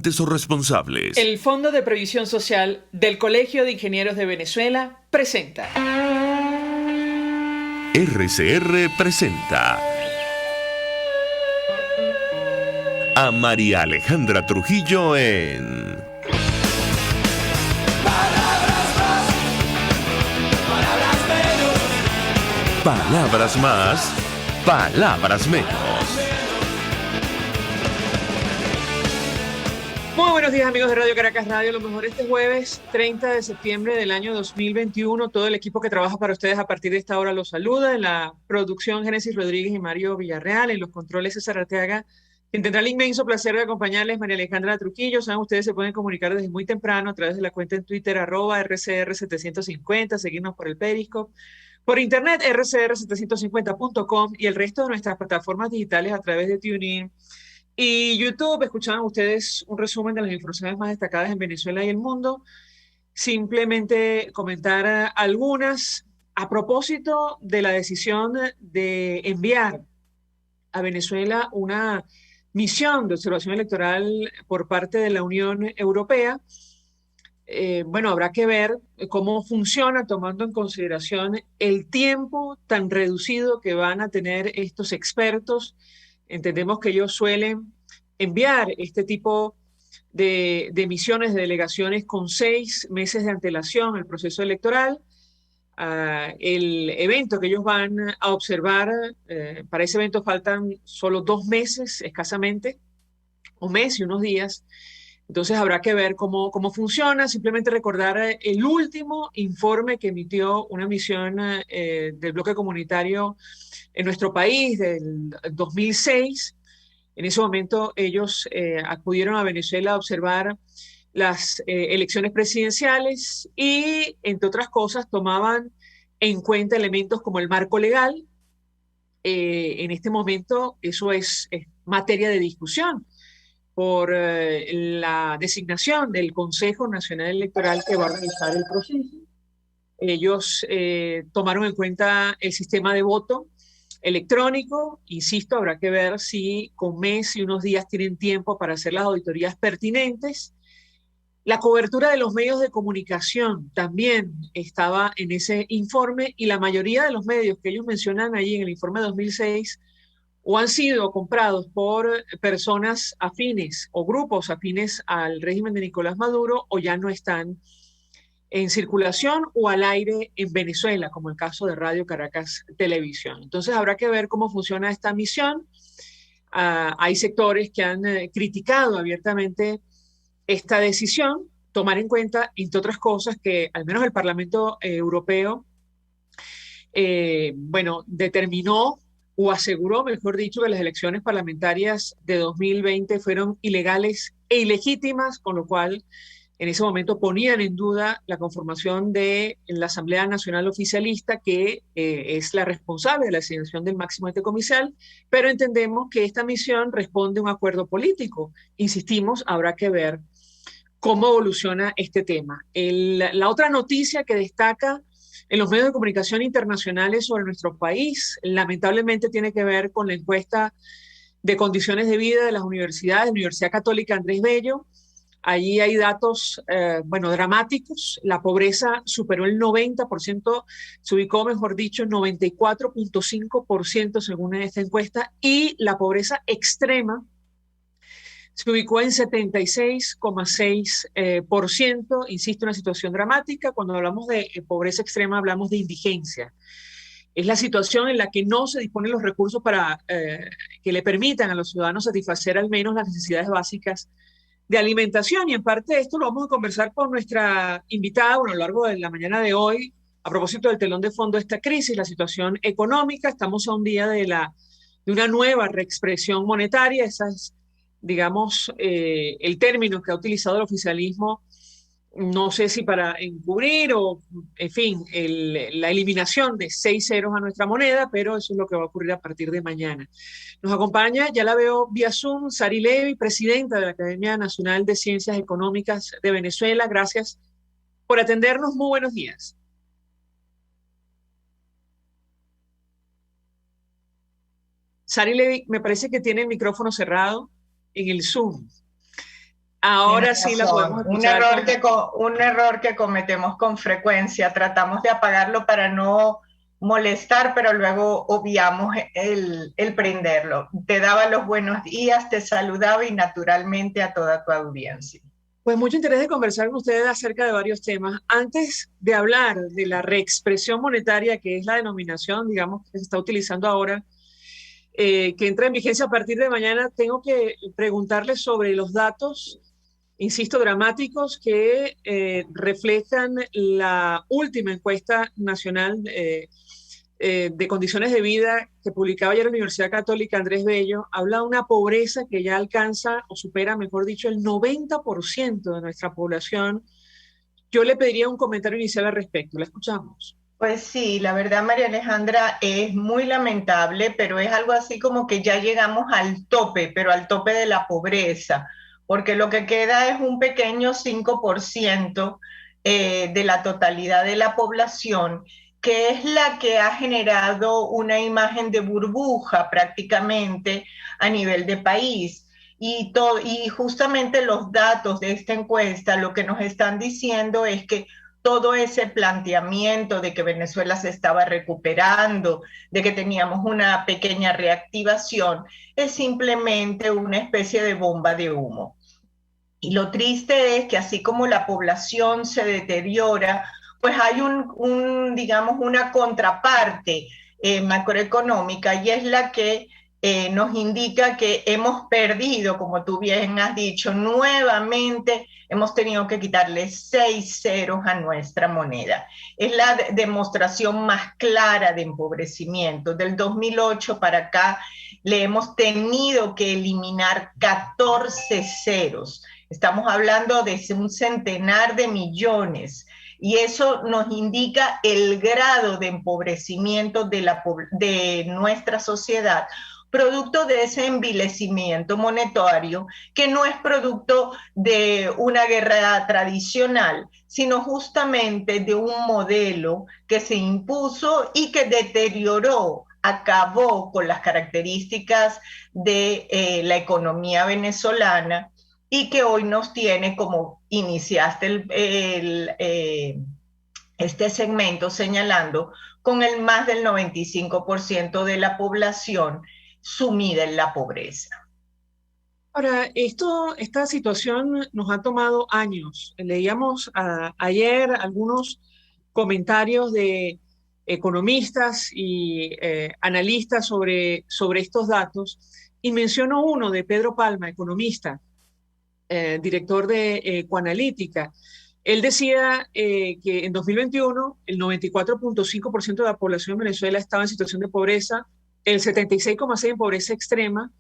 O responsables. El Fondo de Previsión Social del Colegio de Ingenieros de Venezuela presenta. RCR presenta a María Alejandra Trujillo en Palabras más, palabras menos. Muy buenos días, amigos de Radio Caracas Radio. Lo mejor este jueves 30 de septiembre del año 2021. Todo el equipo que trabaja para ustedes a partir de esta hora los saluda. En la producción, Génesis Rodríguez y Mario Villarreal. En los controles, César Arteaga. Quien tendrá el inmenso placer de acompañarles, María Alejandra Trujillo. Saben, ustedes se pueden comunicar desde muy temprano a través de la cuenta en Twitter, @RCR750, seguirnos por el Periscope. Por internet, rcr750.com y el resto de nuestras plataformas digitales a través de TuneIn y YouTube. Escuchaban ustedes un resumen de las informaciones más destacadas en Venezuela y el mundo. Simplemente comentar algunas a propósito de la decisión de enviar a Venezuela una misión de observación electoral por parte de la Unión Europea. Bueno, habrá que ver cómo funciona tomando en consideración el tiempo tan reducido que van a tener estos expertos. Entendemos que ellos suelen enviar este tipo de misiones, de delegaciones con 6 meses de antelación al proceso electoral. El evento que ellos van a observar, para ese evento faltan solo 2 meses escasamente, un mes y unos días. Entonces habrá que ver cómo funciona. Simplemente recordar el último informe que emitió una misión del bloque comunitario en nuestro país del 2006. En ese momento ellos acudieron a Venezuela a observar las elecciones presidenciales y, entre otras cosas, tomaban en cuenta elementos como el marco legal. En este momento eso es materia de discusión por la designación del Consejo Nacional Electoral que va a realizar el proceso. Ellos tomaron en cuenta el sistema de voto electrónico. Insisto, habrá que ver si con mes y unos días tienen tiempo para hacer las auditorías pertinentes. La cobertura de los medios de comunicación también estaba en ese informe, y la mayoría de los medios que ellos mencionan allí en el informe de 2006 o han sido comprados por personas afines o grupos afines al régimen de Nicolás Maduro, o ya no están en circulación o al aire en Venezuela, como el caso de Radio Caracas Televisión. Entonces habrá que ver cómo funciona esta misión. Hay sectores que han criticado abiertamente esta decisión, tomar en cuenta, entre otras cosas, que al menos el Parlamento Europeo, bueno, determinó o aseguró, mejor dicho, que las elecciones parlamentarias de 2020 fueron ilegales e ilegítimas, con lo cual en ese momento ponían en duda la conformación de la Asamblea Nacional Oficialista, que es la responsable de la designación del máximo ente comicial, pero entendemos que esta misión responde a un acuerdo político. Insistimos, habrá que ver cómo evoluciona este tema. La otra noticia que destaca en los medios de comunicación internacionales sobre nuestro país, lamentablemente tiene que ver con la encuesta de condiciones de vida de las universidades, la Universidad Católica Andrés Bello. Allí hay datos, bueno, dramáticos. La pobreza superó el 90%, se ubicó, mejor dicho, en 94.5% según esta encuesta, y la pobreza extrema se ubicó en 76,6%. Insisto, una situación dramática. Cuando hablamos de pobreza extrema, hablamos de indigencia. Es la situación en la que no se disponen los recursos para que le permitan a los ciudadanos satisfacer al menos las necesidades básicas de alimentación. Y en parte de esto lo vamos a conversar con nuestra invitada, bueno, a lo largo de la mañana de hoy, a propósito del telón de fondo de esta crisis, la situación económica. Estamos a un día de una nueva reexpresión monetaria. Esa es, digamos, el término que ha utilizado el oficialismo, no sé si para encubrir o, en fin, la eliminación de 6 ceros a nuestra moneda, pero eso es lo que va a ocurrir a partir de mañana. Nos acompaña, ya la veo vía Zoom, Sari Levi, presidenta de la Academia Nacional de Ciencias Económicas de Venezuela. Gracias por atendernos. Muy buenos días. Sari Levi, me parece que tiene el micrófono cerrado en el Zoom. Ahora Tienes sí la podemos razón. escuchar. Un error que cometemos con frecuencia. Tratamos de apagarlo para no molestar, pero luego obviamos el prenderlo. Te daba los buenos días, te saludaba y naturalmente a toda tu audiencia. Pues mucho interés de conversar con ustedes acerca de varios temas. Antes de hablar de la reexpresión monetaria, que es la denominación, digamos, que se está utilizando ahora, que entra en vigencia a partir de mañana, tengo que preguntarles sobre los datos, insisto, dramáticos que reflejan la última encuesta nacional de condiciones de vida que publicaba ayer la Universidad Católica Andrés Bello. Habla de una pobreza que ya alcanza o supera, mejor dicho, el 90% de nuestra población. Yo le pediría un comentario inicial al respecto. La escuchamos. Pues sí, la verdad, María Alejandra, es muy lamentable, pero es algo así como que ya llegamos al tope, pero al tope de la pobreza, porque lo que queda es un pequeño 5% de la totalidad de la población, que es la que ha generado una imagen de burbuja prácticamente a nivel de país. Y justamente los datos de esta encuesta lo que nos están diciendo es que todo ese planteamiento de que Venezuela se estaba recuperando, de que teníamos una pequeña reactivación, es simplemente una especie de bomba de humo. Y lo triste es que así como la población se deteriora, pues hay digamos, una contraparte macroeconómica y es la que nos indica que hemos perdido, como tú bien has dicho, nuevamente hemos tenido que quitarle 6 ceros a nuestra moneda. Es la demostración más clara de empobrecimiento. Del 2008 para acá le hemos tenido que eliminar 14 ceros. Estamos hablando de un centenar de millones y eso nos indica el grado de empobrecimiento de nuestra sociedad, producto de ese envilecimiento monetario que no es producto de una guerra tradicional, sino justamente de un modelo que se impuso y que deterioró, acabó con las características de la economía venezolana y que hoy nos tiene, como iniciaste este segmento señalando, con el más del 95% de la población sumida en la pobreza. Ahora, esta situación nos ha tomado años. Leíamos ayer algunos comentarios de economistas y analistas sobre estos datos y menciono uno de Pedro Palma, economista, director de Ecoanalítica. Él decía que en 2021 el 94.5% de la población de Venezuela estaba en situación de pobreza, el 76,6% en pobreza extrema.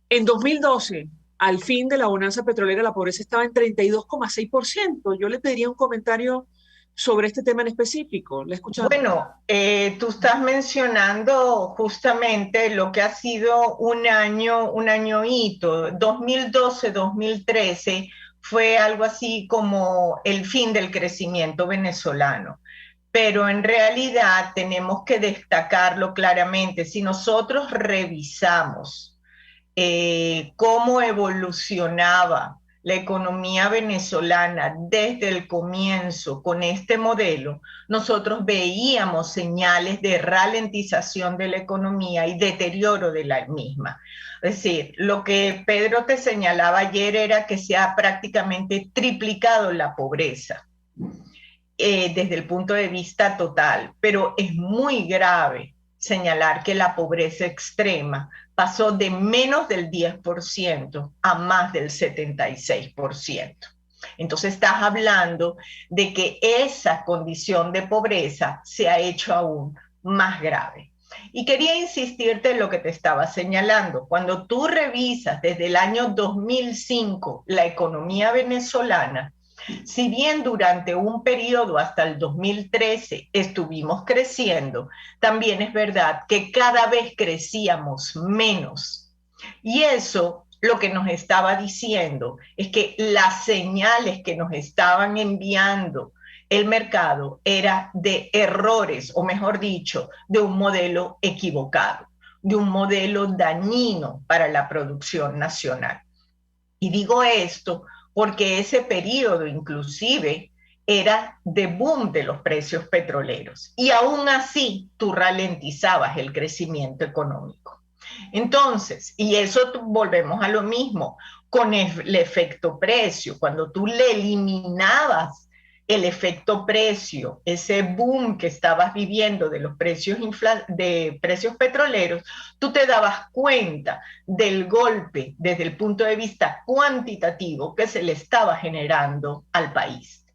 En 2012, al fin de la bonanza petrolera, la pobreza estaba en 32,6%. Yo le pediría un comentario sobre este tema en específico. ¿La escuchamos? Bueno, tú estás mencionando justamente lo que ha sido un año hito. 2012-2013 fue algo así como el fin del crecimiento venezolano. Pero en realidad tenemos que destacarlo claramente. Si nosotros revisamos cómo evolucionaba la economía venezolana desde el comienzo con este modelo, nosotros veíamos señales de ralentización de la economía y deterioro de la misma. Es decir, lo que Pedro te señalaba ayer era que se ha prácticamente triplicado la pobreza desde el punto de vista total, pero es muy grave señalar que la pobreza extrema pasó de menos del 10% a más del 76%. Entonces estás hablando de que esa condición de pobreza se ha hecho aún más grave. Y quería insistirte en lo que te estaba señalando. Cuando tú revisas desde el año 2005 la economía venezolana, si bien durante un periodo hasta el 2013 estuvimos creciendo, también es verdad que cada vez crecíamos menos. Y eso lo que nos estaba diciendo es que las señales que nos estaban enviando el mercado era de errores, o mejor dicho, de un modelo equivocado, de un modelo dañino para la producción nacional. Y digo esto porque ese periodo inclusive era de boom de los precios petroleros y aún así tú ralentizabas el crecimiento económico. Entonces, y eso volvemos a lo mismo, con el efecto precio, cuando tú le eliminabas el efecto precio, ese boom que estabas viviendo de los precios, de precios petroleros, tú te dabas cuenta del golpe desde el punto de vista cuantitativo que se le estaba generando al país.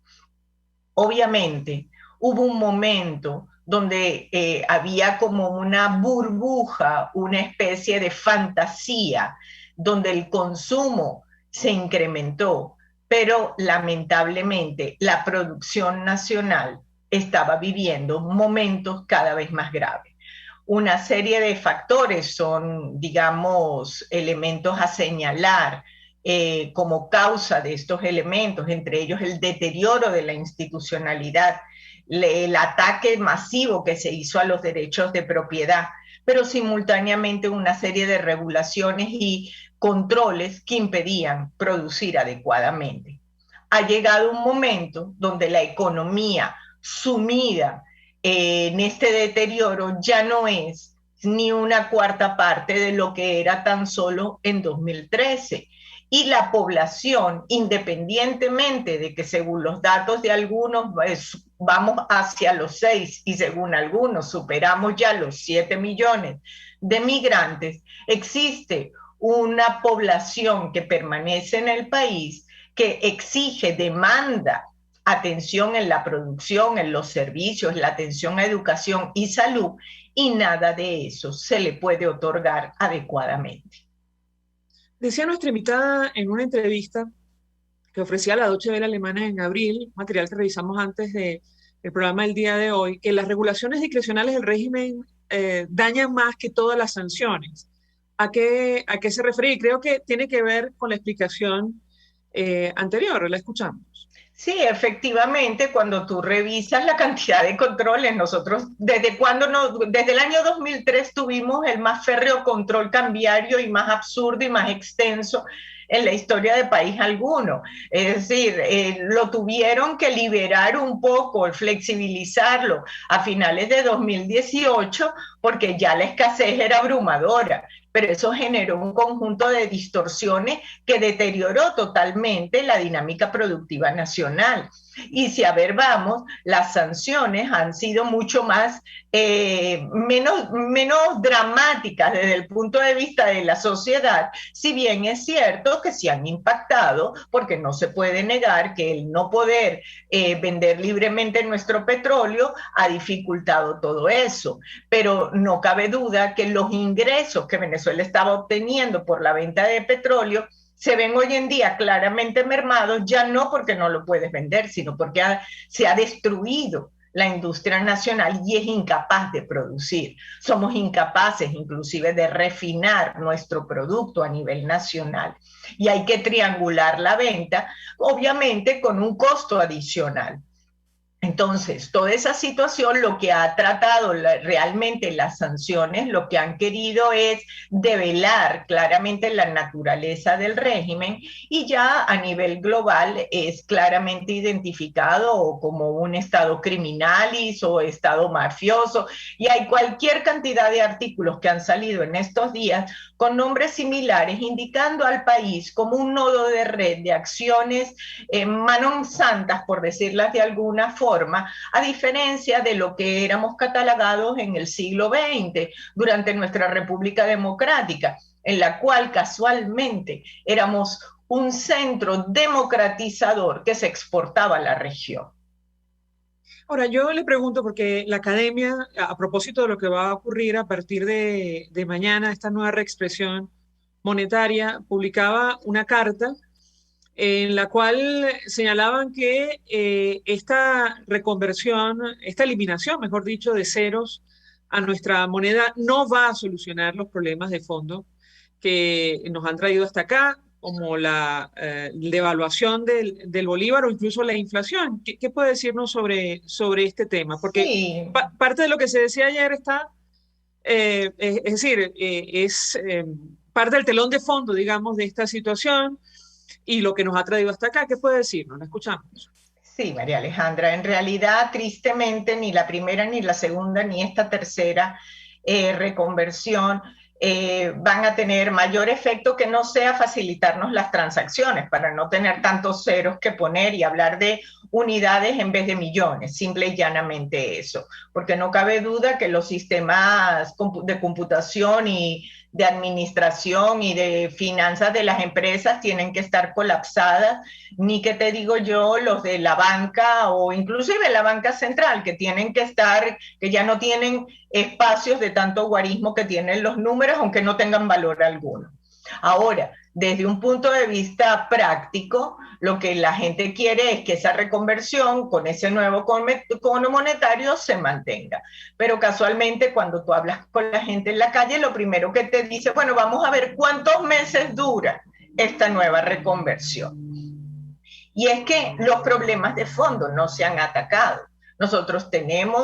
Obviamente, hubo un momento donde había como una burbuja, una especie de fantasía, donde el consumo se incrementó, pero lamentablemente la producción nacional estaba viviendo momentos cada vez más graves. Una serie de factores son, digamos, elementos a señalar como causa de estos elementos, entre ellos el deterioro de la institucionalidad, el ataque masivo que se hizo a los derechos de propiedad, pero simultáneamente una serie de regulaciones y controles que impedían producir adecuadamente. Ha llegado un momento donde la economía sumida en este deterioro ya no es ni una cuarta parte de lo que era tan solo en 2013. Y la población, independientemente de que según los datos de algunos vamos hacia los 6 y según algunos superamos ya los 7 millones de migrantes, existe una población que permanece en el país, que exige, demanda atención en la producción, en los servicios, la atención a educación y salud, y nada de eso se le puede otorgar adecuadamente. Decía nuestra invitada en una entrevista que ofrecía la Deutsche Welle alemana en abril, material que revisamos antes del programa del día de hoy, que las regulaciones discrecionales del régimen dañan más que todas las sanciones. ¿A qué se refería? Y creo que tiene que ver con la explicación anterior, la escuchamos. Sí, efectivamente, cuando tú revisas la cantidad de controles, nosotros, desde el año 2003 tuvimos el más férreo control cambiario y más absurdo y más extenso en la historia de país alguno. Es decir, lo tuvieron que liberar un poco, flexibilizarlo a finales de 2018 porque ya la escasez era abrumadora. Pero eso generó un conjunto de distorsiones que deterioró totalmente la dinámica productiva nacional. Y si a ver vamos, las sanciones han sido mucho más, menos dramáticas desde el punto de vista de la sociedad, si bien es cierto que sí han impactado, porque no se puede negar que el no poder vender libremente nuestro petróleo ha dificultado todo eso. Pero no cabe duda que los ingresos que Venezuela estaba obteniendo por la venta de petróleo se ven hoy en día claramente mermados, ya no porque no lo puedes vender, sino porque se ha destruido la industria nacional y es incapaz de producir. Somos incapaces inclusive de refinar nuestro producto a nivel nacional y hay que triangular la venta, obviamente con un costo adicional. Entonces, toda esa situación, lo que ha tratado realmente las sanciones, lo que han querido es develar claramente la naturaleza del régimen y ya a nivel global es claramente identificado como un estado criminalis o estado mafioso y hay cualquier cantidad de artículos que han salido en estos días con nombres similares indicando al país como un nodo de red de acciones manos santas, por decirlas de alguna forma, a diferencia de lo que éramos catalogados en el siglo XX, durante nuestra República Democrática, en la cual casualmente éramos un centro democratizador que se exportaba a la región. Ahora, yo le pregunto, porque la academia, a propósito de lo que va a ocurrir a partir de mañana, esta nueva reexpresión monetaria, publicaba una carta en la cual señalaban que esta reconversión, esta eliminación, mejor dicho, de ceros a nuestra moneda no va a solucionar los problemas de fondo que nos han traído hasta acá, como la devaluación del bolívar o incluso la inflación. ¿Qué puede decirnos sobre este tema? Porque sí. Parte de lo que se decía ayer está, es decir, parte del telón de fondo, digamos, de esta situación. y lo que nos ha traído hasta acá. ¿Qué puede decirnos? La escuchamos. Sí, María Alejandra, en realidad, tristemente, ni la primera, ni la segunda, ni esta tercera reconversión van a tener mayor efecto que no sea facilitarnos las transacciones para no tener tantos ceros que poner y hablar de unidades en vez de millones, simple y llanamente eso, porque no cabe duda que los sistemas de computación y de administración y de finanzas de las empresas tienen que estar colapsadas, ni que te digo yo, los de la banca o inclusive la banca central, que tienen que estar, que ya no tienen espacios de tanto guarismo que tienen los números, aunque no tengan valor alguno. Ahora, desde un punto de vista práctico, lo que la gente quiere es que esa reconversión con ese nuevo cono monetario se mantenga. Pero casualmente cuando tú hablas con la gente en la calle, lo primero que te dice, bueno, vamos a ver cuántos meses dura esta nueva reconversión. Y es que los problemas de fondo no se han atacado. Nosotros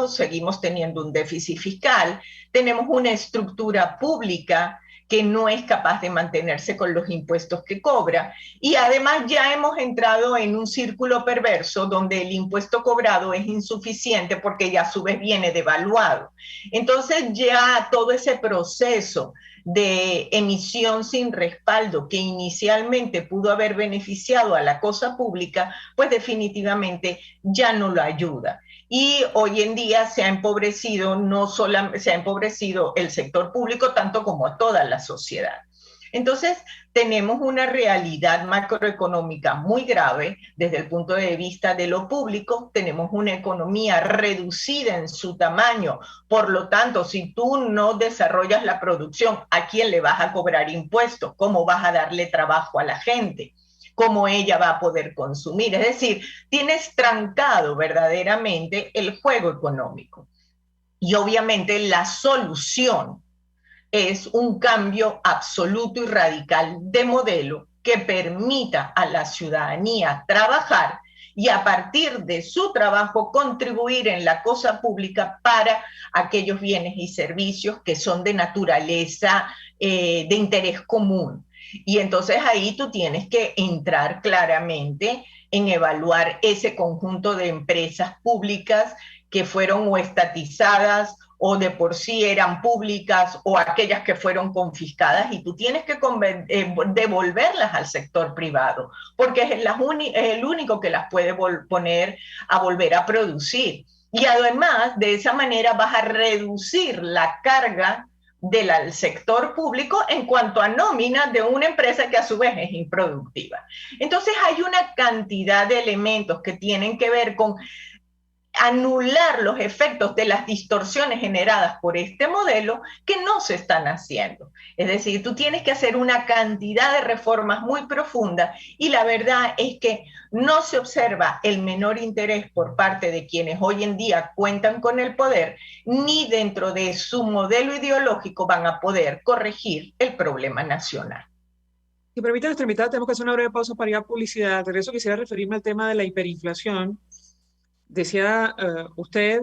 seguimos teniendo un déficit fiscal, tenemos una estructura pública que no es capaz de mantenerse con los impuestos que cobra. Y además ya hemos entrado en un círculo perverso donde el impuesto cobrado es insuficiente porque ya a su vez viene devaluado. Entonces ya todo ese proceso de emisión sin respaldo que inicialmente pudo haber beneficiado a la cosa pública, pues definitivamente ya no lo ayuda. Y hoy en día se ha empobrecido, se ha empobrecido el sector público tanto como a toda la sociedad. Entonces, tenemos una realidad macroeconómica muy grave desde el punto de vista de lo público. Tenemos una economía reducida en su tamaño. Por lo tanto, si tú no desarrollas la producción, ¿a quién le vas a cobrar impuestos? ¿Cómo vas a darle trabajo a la gente? ¿Cómo ella va a poder consumir? Es decir, tienes trancado verdaderamente el juego económico. Y obviamente la solución es un cambio absoluto y radical de modelo que permita a la ciudadanía trabajar y a partir de su trabajo contribuir en la cosa pública para aquellos bienes y servicios que son de naturaleza, de interés común. Y entonces ahí tú tienes que entrar claramente en evaluar ese conjunto de empresas públicas que fueron o estatizadas o de por sí eran públicas o aquellas que fueron confiscadas y tú tienes que devolverlas al sector privado porque es el único que las puede poner a volver a producir. Y además de esa manera vas a reducir la carga del sector público en cuanto a nómina de una empresa que a su vez es improductiva. Entonces hay una cantidad de elementos que tienen que ver con anular los efectos de las distorsiones generadas por este modelo que no se están haciendo. Es decir, tú tienes que hacer una cantidad de reformas muy profundas y la verdad es que no se observa el menor interés por parte de quienes hoy en día cuentan con el poder, ni dentro de su modelo ideológico van a poder corregir el problema nacional. Si permite nuestra invitada, tenemos que hacer una breve pausa para ir a publicidad. De regreso quisiera referirme al tema de la hiperinflación. Decía usted,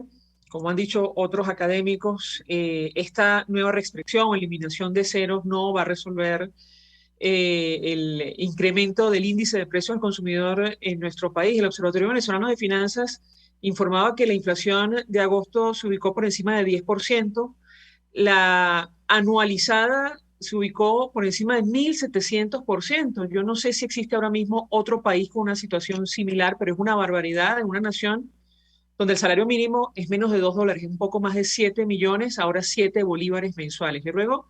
como han dicho otros académicos, esta nueva restricción o eliminación de ceros no va a resolver el incremento del índice de precios al consumidor en nuestro país. El Observatorio Venezolano de Finanzas informaba que la inflación de agosto se ubicó por encima de 10%, la anualizada se ubicó por encima de 1.700%. Yo no sé si existe ahora mismo otro país con una situación similar, pero es una barbaridad en una nación donde el salario mínimo es menos de $2, un poco más de 7 millones, ahora 7 bolívares mensuales. Le ruego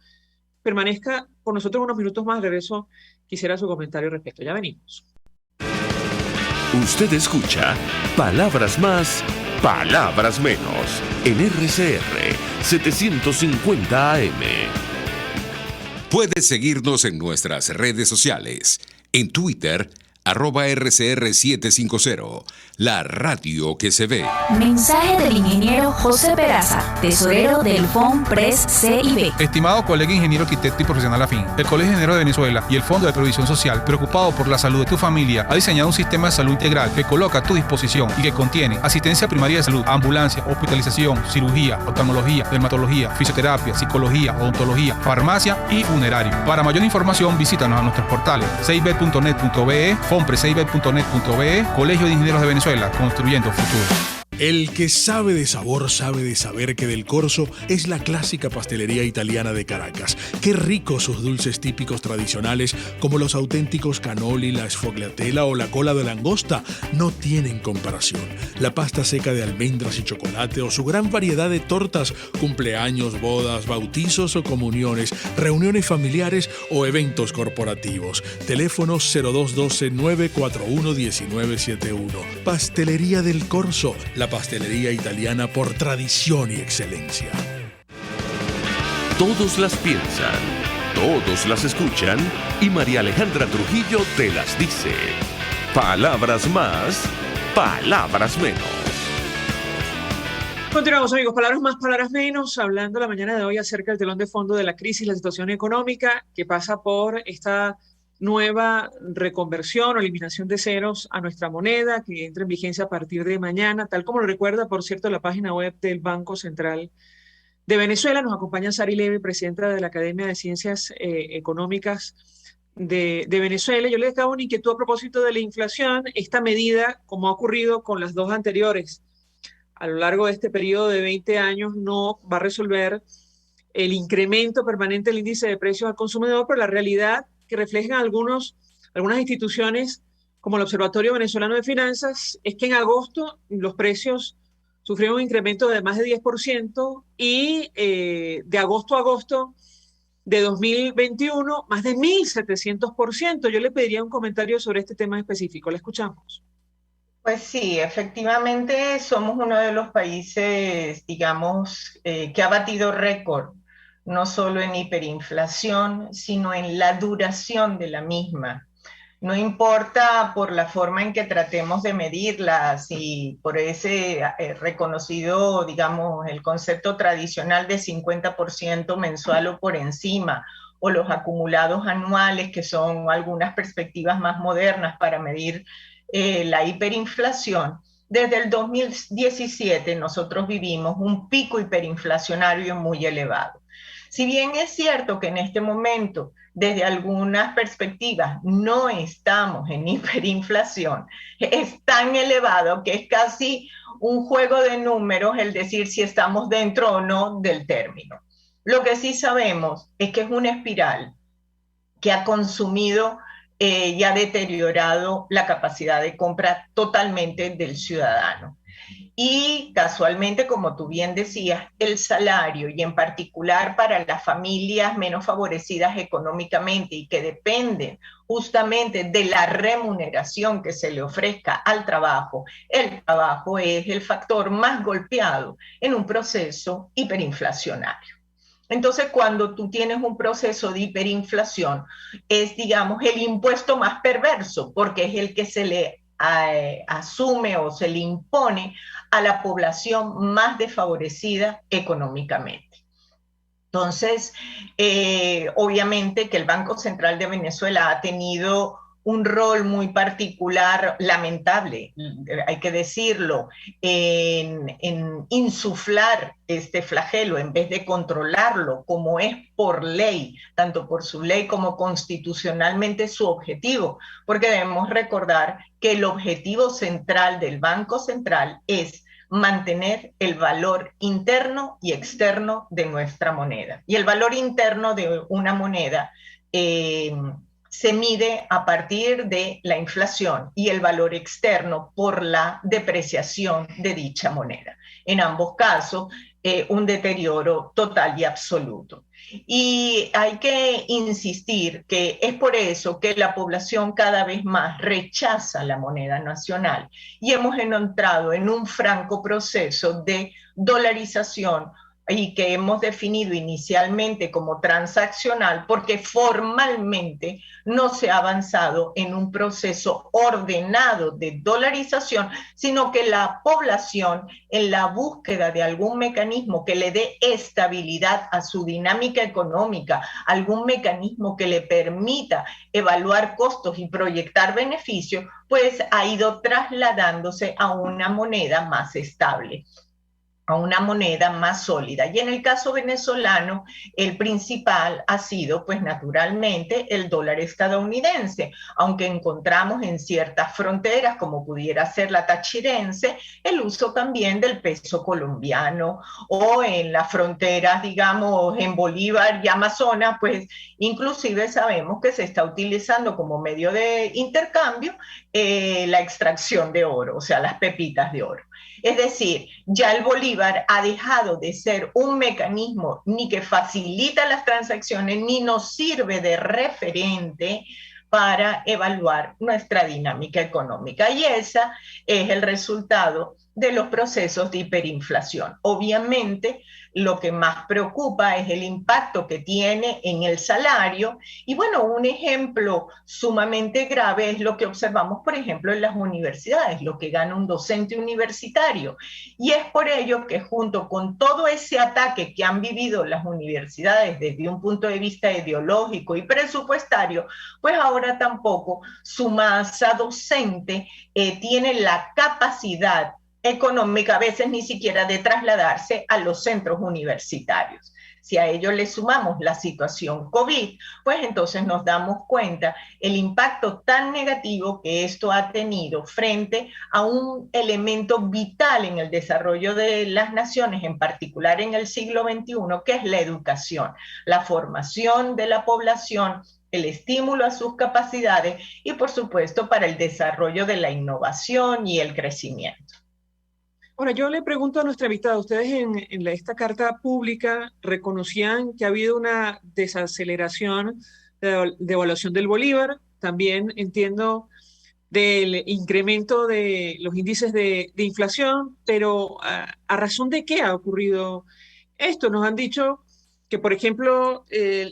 permanezca con nosotros unos minutos más, de regreso quisiera su comentario al respecto. Ya venimos. Usted escucha Palabras Más, Palabras Menos en RCR 750 AM. Puedes seguirnos en nuestras redes sociales. En Twitter, @RCR750, la radio que se ve. Mensaje del ingeniero José Peraza, tesorero del FONPRES CIB. Estimado colega ingeniero arquitecto y profesional afín, el Colegio de Ingenieros de Venezuela y el Fondo de Previsión Social, preocupado por la salud de tu familia, ha diseñado un sistema de salud integral que coloca a tu disposición y que contiene asistencia primaria de salud, ambulancia, hospitalización, cirugía, oftalmología, dermatología, fisioterapia, psicología, odontología, farmacia y funerario. Para mayor información, visítanos a nuestros portales cib.net.be, fonprescib.net.be, Colegio de Ingenieros de Venezuela, construyendo futuro. El que sabe de sabor sabe de saber que Del Corso es la clásica pastelería italiana de Caracas. Qué ricos sus dulces típicos tradicionales, como los auténticos cannoli, la sfogliatella o la cola de langosta, no tienen comparación. La pasta seca de almendras y chocolate o su gran variedad de tortas, cumpleaños, bodas, bautizos o comuniones, reuniones familiares o eventos corporativos. Teléfono 0212-941-1971. Pastelería Del Corso, la pastelería italiana por tradición y excelencia. Todos las piensan, todos las escuchan y María Alejandra Trujillo te las dice. Palabras más, palabras menos. Continuamos, amigos. Palabras más, palabras menos. Hablando la mañana de hoy acerca del telón de fondo de la crisis, la situación económica que pasa por esta nueva reconversión o eliminación de ceros a nuestra moneda que entra en vigencia a partir de mañana, tal como lo recuerda, por cierto, la página web del Banco Central de Venezuela. Nos acompaña Sari Levy, presidenta de la Academia de Ciencias Económicas de Venezuela. Yo le dejaba una inquietud a propósito de la inflación. Esta medida, como ha ocurrido con las dos anteriores, a lo largo de este periodo de 20 años, no va a resolver el incremento permanente del índice de precios al consumidor, pero la realidad que reflejan algunas instituciones como el Observatorio Venezolano de Finanzas es que en agosto los precios sufrieron un incremento de más de 10% y de agosto a agosto de 2021 más de 1.700%. Yo le pediría un comentario sobre este tema específico. Le escuchamos. Pues sí, efectivamente somos uno de los países, digamos, que ha batido récord, no solo en hiperinflación, sino en la duración de la misma. No importa por la forma en que tratemos de medirla, si por ese reconocido, digamos, el concepto tradicional de 50% mensual o por encima, o los acumulados anuales, que son algunas perspectivas más modernas para medir la hiperinflación. Desde el 2017 nosotros vivimos un pico hiperinflacionario muy elevado. Si bien es cierto que en este momento, desde algunas perspectivas, no estamos en hiperinflación, es tan elevado que es casi un juego de números el decir si estamos dentro o no del término. Lo que sí sabemos es que es una espiral que ha consumido y ha deteriorado la capacidad de compra totalmente del ciudadano. Y casualmente, como tú bien decías, el salario, y en particular para las familias menos favorecidas económicamente y que dependen justamente de la remuneración que se le ofrezca al trabajo, el trabajo es el factor más golpeado en un proceso hiperinflacionario. Entonces, cuando tú tienes un proceso de hiperinflación, es, digamos, el impuesto más perverso, porque es el que se le asume o se le impone a la población más desfavorecida económicamente. Entonces, obviamente que el Banco Central de Venezuela ha tenido un rol muy particular, lamentable, hay que decirlo, en insuflar este flagelo en vez de controlarlo, como es por ley, tanto por su ley como constitucionalmente su objetivo, porque debemos recordar que el objetivo central del Banco Central es mantener el valor interno y externo de nuestra moneda. Y el valor interno de una moneda se mide a partir de la inflación y el valor externo por la depreciación de dicha moneda. En ambos casos, un deterioro total y absoluto. Y hay que insistir que es por eso que la población cada vez más rechaza la moneda nacional y hemos entrado en un franco proceso de dolarización y que hemos definido inicialmente como transaccional, porque formalmente no se ha avanzado en un proceso ordenado de dolarización, sino que la población, en la búsqueda de algún mecanismo que le dé estabilidad a su dinámica económica, algún mecanismo que le permita evaluar costos y proyectar beneficios, pues ha ido trasladándose a una moneda más estable, a una moneda más sólida. Y en el caso venezolano, el principal ha sido, pues naturalmente, el dólar estadounidense, aunque encontramos en ciertas fronteras, como pudiera ser la tachirense, el uso también del peso colombiano, o en las fronteras, digamos, en Bolívar y Amazonas, pues inclusive sabemos que se está utilizando como medio de intercambio la extracción de oro, o sea, las pepitas de oro. Es decir, ya el bolívar ha dejado de ser un mecanismo ni que facilita las transacciones, ni nos sirve de referente para evaluar nuestra dinámica económica. Y ese es el resultado de los procesos de hiperinflación. Obviamente, lo que más preocupa es el impacto que tiene en el salario. Y bueno, un ejemplo sumamente grave es lo que observamos, por ejemplo, en las universidades, lo que gana un docente universitario. Y es por ello que junto con todo ese ataque que han vivido las universidades desde un punto de vista ideológico y presupuestario, pues ahora tampoco su masa docente tiene la capacidad económica, a veces ni siquiera de trasladarse a los centros universitarios. Si a ello le sumamos la situación COVID, pues entonces nos damos cuenta el impacto tan negativo que esto ha tenido frente a un elemento vital en el desarrollo de las naciones, en particular en el siglo XXI, que es la educación, la formación de la población, el estímulo a sus capacidades y, por supuesto, para el desarrollo de la innovación y el crecimiento. Ahora, yo le pregunto a nuestra invitada, ustedes en esta carta pública reconocían que ha habido una desaceleración de evaluación del bolívar, también entiendo del incremento de los índices de inflación, pero ¿a razón de qué ha ocurrido esto? Nos han dicho que, por ejemplo,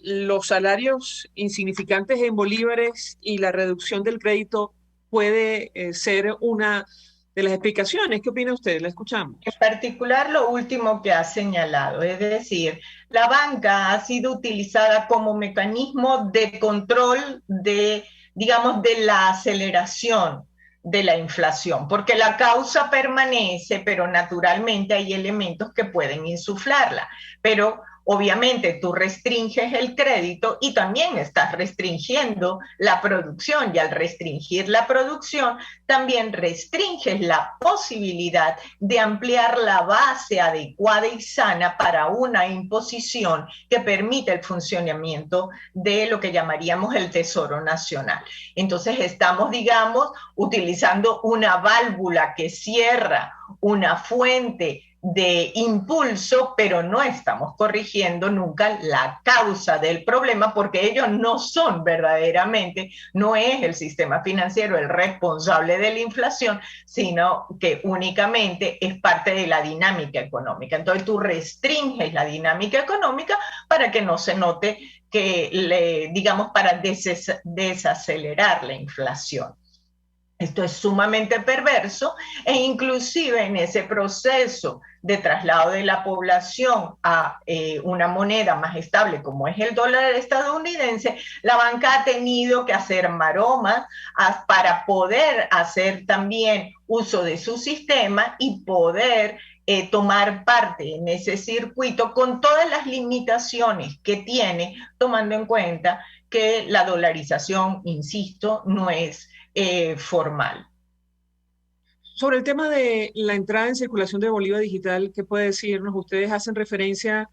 los salarios insignificantes en bolívares y la reducción del crédito puede ser una de las explicaciones. ¿Qué opina usted? La escuchamos. En particular, lo último que ha señalado, es decir, la banca ha sido utilizada como mecanismo de control de, digamos, de la aceleración de la inflación, porque la causa permanece, pero naturalmente hay elementos que pueden insuflarla, pero obviamente tú restringes el crédito y también estás restringiendo la producción, y al restringir la producción también restringes la posibilidad de ampliar la base adecuada y sana para una imposición que permita el funcionamiento de lo que llamaríamos el Tesoro Nacional. Entonces estamos, digamos, utilizando una válvula que cierra una fuente de impulso, pero no estamos corrigiendo nunca la causa del problema, porque ellos no son verdaderamente, no es el sistema financiero el responsable de la inflación, sino que únicamente es parte de la dinámica económica. Entonces tú restringes la dinámica económica para que no se note que, digamos, para desacelerar la inflación. Esto es sumamente perverso, e inclusive en ese proceso de traslado de la población a una moneda más estable como es el dólar estadounidense, la banca ha tenido que hacer maromas para poder hacer también uso de su sistema y poder tomar parte en ese circuito con todas las limitaciones que tiene, tomando en cuenta que la dolarización, insisto, no es formal. Sobre el tema de la entrada en circulación de Bolívar Digital, ¿qué puede decirnos? Ustedes hacen referencia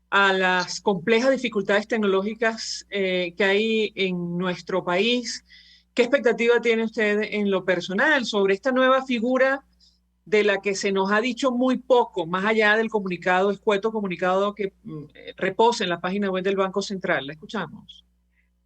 a las complejas dificultades tecnológicas que hay en nuestro país. ¿Qué expectativa tiene usted en lo personal sobre esta nueva figura de la que se nos ha dicho muy poco, más allá del comunicado, escueto comunicado que reposa en la página web del Banco Central? La escuchamos.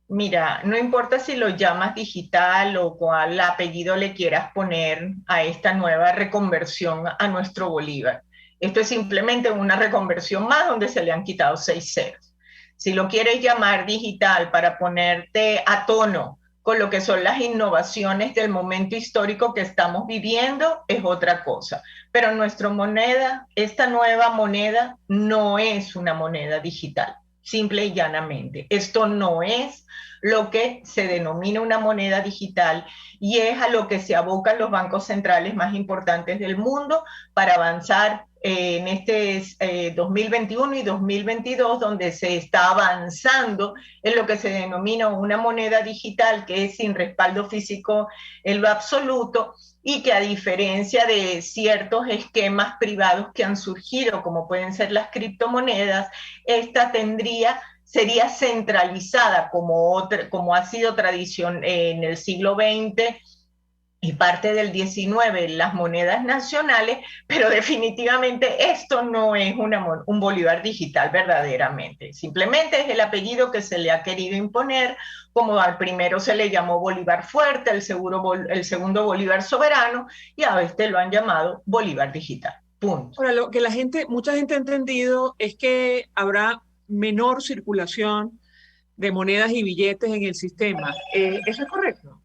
Mira, no importa si lo llamas digital o cuál apellido le quieras poner a esta nueva reconversión a nuestro Bolívar. Esto es simplemente una reconversión más donde se le han quitado 6 ceros. Si lo quieres llamar digital para ponerte a tono con lo que son las innovaciones del momento histórico que estamos viviendo, es otra cosa. Pero nuestra moneda, esta nueva moneda, no es una moneda digital, simple y llanamente. Esto no es lo que se denomina una moneda digital y es a lo que se abocan los bancos centrales más importantes del mundo para avanzar en este 2021 y 2022, donde se está avanzando en lo que se denomina una moneda digital que es sin respaldo físico en lo absoluto y que, a diferencia de ciertos esquemas privados que han surgido, como pueden ser las criptomonedas, esta sería centralizada como ha sido tradición en el siglo XX y parte del XIX, las monedas nacionales, pero definitivamente esto no es un bolívar digital verdaderamente. Simplemente es el apellido que se le ha querido imponer, como al primero se le llamó bolívar fuerte, el segundo bolívar soberano, y a este lo han llamado bolívar digital. Punto. Ahora, lo que mucha gente ha entendido es que habrá menor circulación de monedas y billetes en el sistema. ¿Eso es correcto?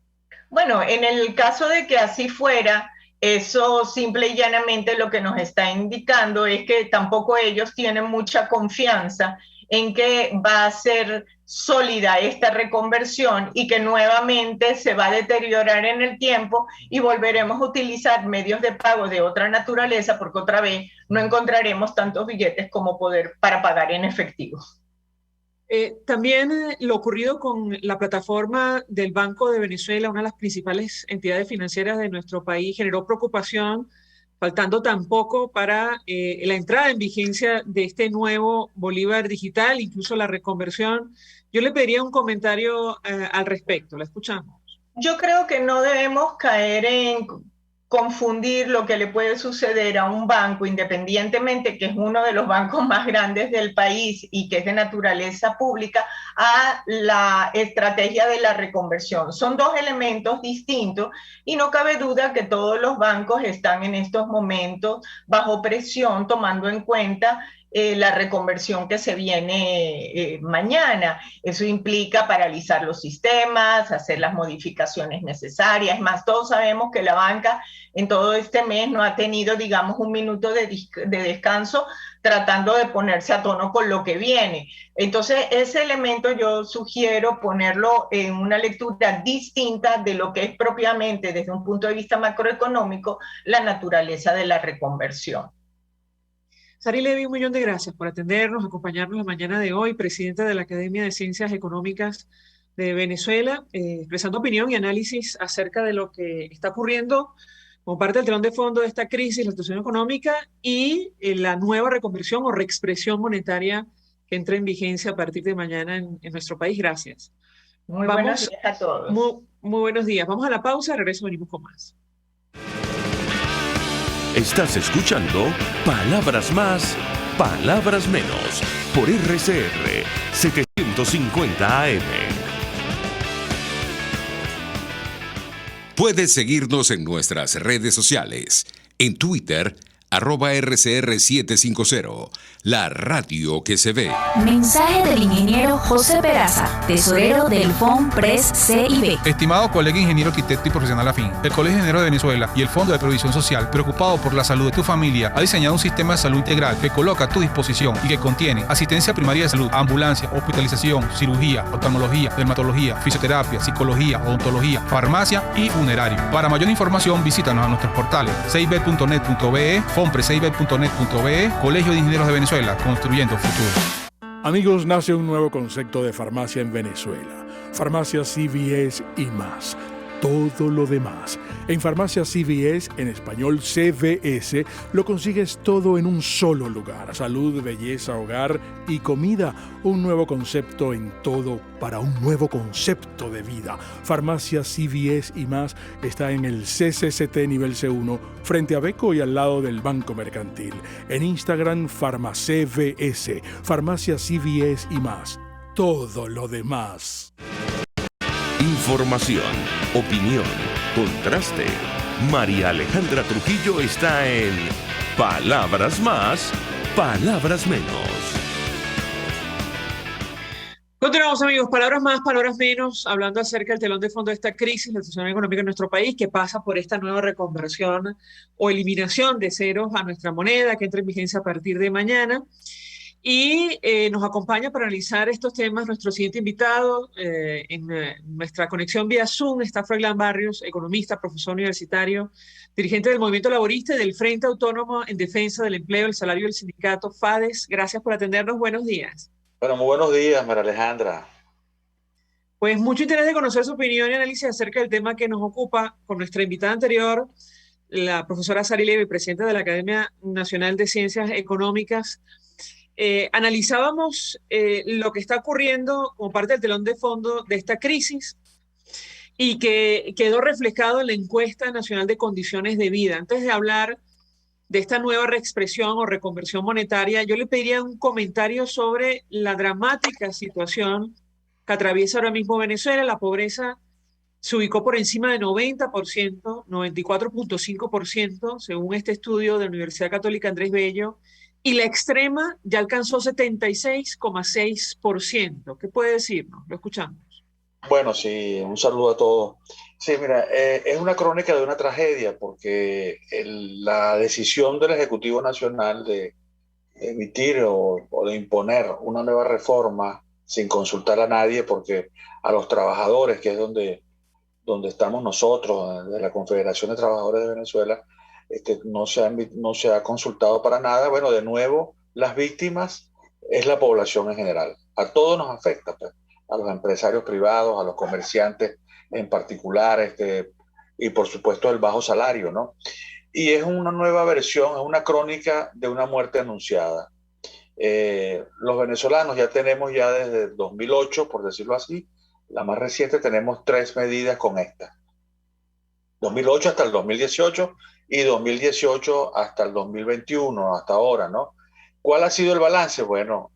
Bueno, en el caso de que así fuera, eso simple y llanamente lo que nos está indicando es que tampoco ellos tienen mucha confianza en que va a ser sólida esta reconversión y que nuevamente se va a deteriorar en el tiempo y volveremos a utilizar medios de pago de otra naturaleza, porque otra vez no encontraremos tantos billetes como para pagar en efectivo. También lo ocurrido con la plataforma del Banco de Venezuela, una de las principales entidades financieras de nuestro país, generó preocupación, faltando tan poco para la entrada en vigencia de este nuevo bolívar digital, incluso la reconversión. Yo le pediría un comentario al respecto. La escuchamos. Yo creo que no debemos caer en confundir lo que le puede suceder a un banco, independientemente que es uno de los bancos más grandes del país y que es de naturaleza pública, a la estrategia de la reconversión. Son dos elementos distintos y no cabe duda que todos los bancos están en estos momentos bajo presión, tomando en cuenta la reconversión que se viene mañana. Eso implica paralizar los sistemas, hacer las modificaciones necesarias. Es más, todos sabemos que la banca en todo este mes no ha tenido, digamos, un minuto de descanso tratando de ponerse a tono con lo que viene. Entonces, ese elemento yo sugiero ponerlo en una lectura distinta de lo que es propiamente, desde un punto de vista macroeconómico, la naturaleza de la reconversión. Sari Levy, un millón de gracias por atendernos, acompañarnos la mañana de hoy, presidenta de la Academia de Ciencias Económicas de Venezuela, expresando opinión y análisis acerca de lo que está ocurriendo como parte del telón de fondo de esta crisis, la situación económica y la nueva reconversión o reexpresión monetaria que entra en vigencia a partir de mañana en nuestro país. Gracias. Buenos días a todos. Muy buenos días. Vamos a la pausa, regreso, venimos con más. Estás escuchando Palabras Más, Palabras Menos, por RCR 750 AM. Puedes seguirnos en nuestras redes sociales. En Twitter, @RCR750, la radio que se ve. Mensaje del ingeniero José Peraza, tesorero del FONPRES CIB. Estimado colega ingeniero, arquitecto y profesional afín, el Colegio de Ingenieros de Venezuela y el Fondo de Previsión Social, preocupado por la salud de tu familia, ha diseñado un sistema de salud integral que coloca a tu disposición y que contiene asistencia primaria de salud, ambulancia, hospitalización, cirugía, oftalmología, dermatología, fisioterapia, psicología, odontología, farmacia y funerario. Para mayor información, visítanos a nuestros portales cib.net.be, fonprescib.net.be, Colegio de Ingenieros de Venezuela, construyendo futuro. Amigos, nace un nuevo concepto de farmacia en Venezuela. Farmacia CVS y más. Todo lo demás. En Farmacia CVS, en español CVS, lo consigues todo en un solo lugar. Salud, belleza, hogar y comida. Un nuevo concepto en todo para un nuevo concepto de vida. Farmacia CVS y más está en el CCCT nivel C1, frente a Beco y al lado del Banco Mercantil. En Instagram, FarmaCVS. Farmacia CVS y más. Todo lo demás. Información, opinión, contraste. María Alejandra Trujillo está en Palabras más, palabras menos. Continuamos, amigos. Palabras más, palabras menos, hablando acerca del telón de fondo de esta crisis, la situación económica en nuestro país, que pasa por esta nueva reconversión o eliminación de ceros a nuestra moneda, que entra en vigencia a partir de mañana. Y nos acompaña para analizar estos temas nuestro siguiente invitado. En nuestra conexión vía Zoom está Froilán Barrios, economista, profesor universitario, dirigente del Movimiento Laborista y del Frente Autónomo en Defensa del Empleo, el Salario del Sindicato FADES. Gracias por atendernos. Buenos días. Bueno, muy buenos días, María Alejandra. Pues mucho interés de conocer su opinión y análisis acerca del tema que nos ocupa con nuestra invitada anterior, la profesora Sari Levy, presidenta de la Academia Nacional de Ciencias Económicas. Analizábamos lo que está ocurriendo como parte del telón de fondo de esta crisis y que quedó reflejado en la encuesta nacional de condiciones de vida. Antes de hablar de esta nueva reexpresión o reconversión monetaria, yo le pediría un comentario sobre la dramática situación que atraviesa ahora mismo Venezuela. La pobreza se ubicó por encima de 90%, 94.5%, según este estudio de la Universidad Católica Andrés Bello, y la extrema ya alcanzó 76,6%. ¿Qué puede decirnos? Lo escuchamos. Bueno, sí, un saludo a todos. Sí, mira, es una crónica de una tragedia porque la decisión del Ejecutivo Nacional de emitir o de imponer una nueva reforma sin consultar a nadie, porque a los trabajadores, que es donde estamos nosotros, de la Confederación de Trabajadores de Venezuela, no se ha consultado para nada. Bueno, de nuevo, las víctimas es la población en general. A todos nos afecta, pues, a los empresarios privados, a los comerciantes en particular, y por supuesto el bajo salario, ¿no? Y es una nueva versión, es una crónica de una muerte anunciada. Los venezolanos ya tenemos desde el 2008, por decirlo así, la más reciente, tenemos 3 medidas con esta. 2008 hasta el 2018 y 2018 hasta el 2021, hasta ahora, ¿no? ¿Cuál ha sido el balance? Bueno,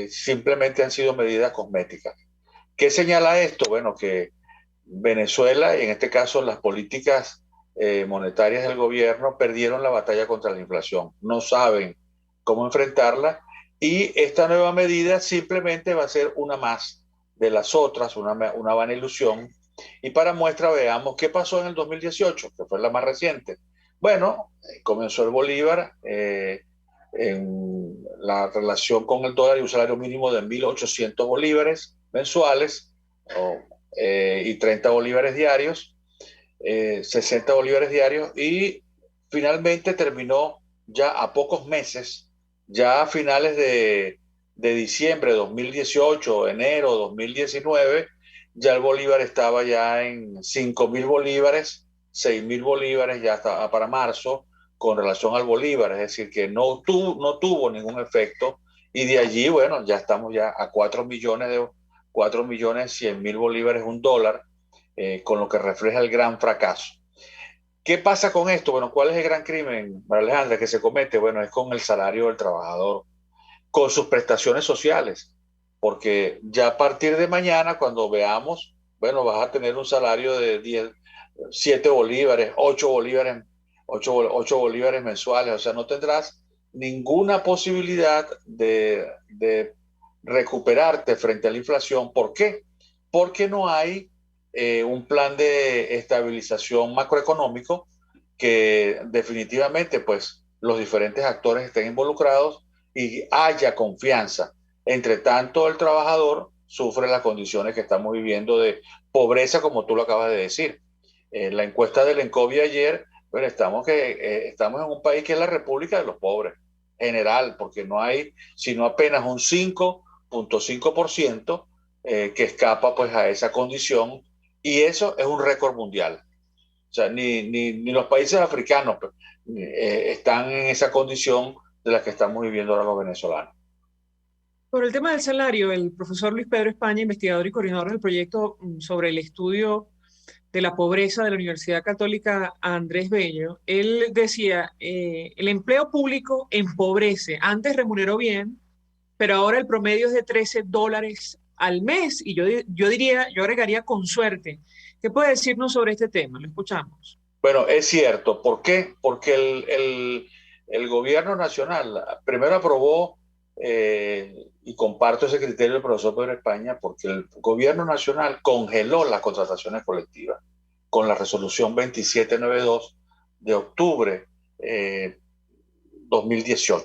simplemente han sido medidas cosméticas. ¿Qué señala esto? Bueno, que Venezuela, y en este caso las políticas monetarias del gobierno, perdieron la batalla contra la inflación. No saben cómo enfrentarla, y esta nueva medida simplemente va a ser una más de las otras, una vana ilusión. Y para muestra veamos qué pasó en el 2018, que fue la más reciente. Bueno, comenzó el bolívar en la relación con el dólar y un salario mínimo de 1.800 bolívares mensuales y 30 bolívares diarios, 60 bolívares diarios, y finalmente terminó ya a pocos meses, ya a finales de diciembre de 2018, enero de 2019, ya el bolívar estaba ya en 5.000 bolívares, 6.000 bolívares ya hasta para marzo con relación al bolívar, es decir, que no tuvo ningún efecto, y de allí, bueno, ya estamos ya a 4.100.000 bolívares, un dólar, con lo que refleja el gran fracaso. ¿Qué pasa con esto? Bueno, ¿cuál es el gran crimen, María Alejandra, que se comete? Bueno, es con el salario del trabajador, con sus prestaciones sociales, porque ya a partir de mañana, cuando veamos, bueno, vas a tener un salario de 7 bolívares, 8 bolívares, 8 bolívares mensuales, o sea, no tendrás ninguna posibilidad de recuperarte frente a la inflación. ¿Por qué? Porque no hay un plan de estabilización macroeconómico que definitivamente, pues, los diferentes actores estén involucrados y haya confianza. Entre tanto, el trabajador sufre las condiciones que estamos viviendo de pobreza, como tú lo acabas de decir. La encuesta del ENCOBI ayer, bueno, estamos en un país que es la República de los Pobres, general, porque no hay sino apenas un 5.5% que escapa, pues, a esa condición, y eso es un récord mundial. O sea, ni los países africanos están en esa condición de la que estamos viviendo ahora los venezolanos. Por el tema del salario, el profesor Luis Pedro España, investigador y coordinador del proyecto sobre el estudio de la pobreza de la Universidad Católica Andrés Bello, él decía, el empleo público empobrece. Antes remuneró bien, pero ahora el promedio es de $13 al mes, y yo agregaría con suerte. ¿Qué puede decirnos sobre este tema? Lo escuchamos. Bueno, es cierto. ¿Por qué? Porque el gobierno nacional primero aprobó, y comparto ese criterio del profesor Pedro España, porque el gobierno nacional congeló las contrataciones colectivas con la resolución 2792 de octubre 2018.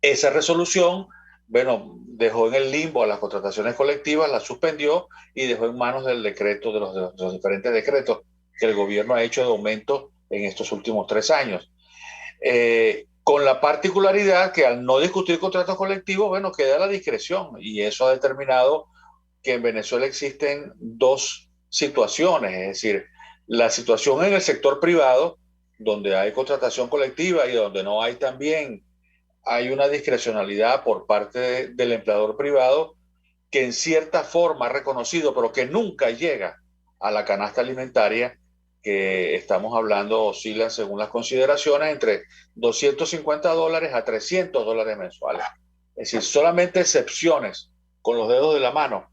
Esa resolución, bueno, dejó en el limbo a las contrataciones colectivas, las suspendió y dejó en manos del decreto, de los diferentes decretos que el gobierno ha hecho de aumento en estos últimos 3 años. Con la particularidad que al no discutir contratos colectivos, bueno, queda a la discreción, y eso ha determinado que en Venezuela existen dos situaciones, es decir, la situación en el sector privado, donde hay contratación colectiva y donde no hay, también hay una discrecionalidad por parte del empleador privado que en cierta forma ha reconocido, pero que nunca llega a la canasta alimentaria, que estamos hablando, oscila según las consideraciones entre $250 a $300 mensuales. Es decir, solamente excepciones con los dedos de la mano.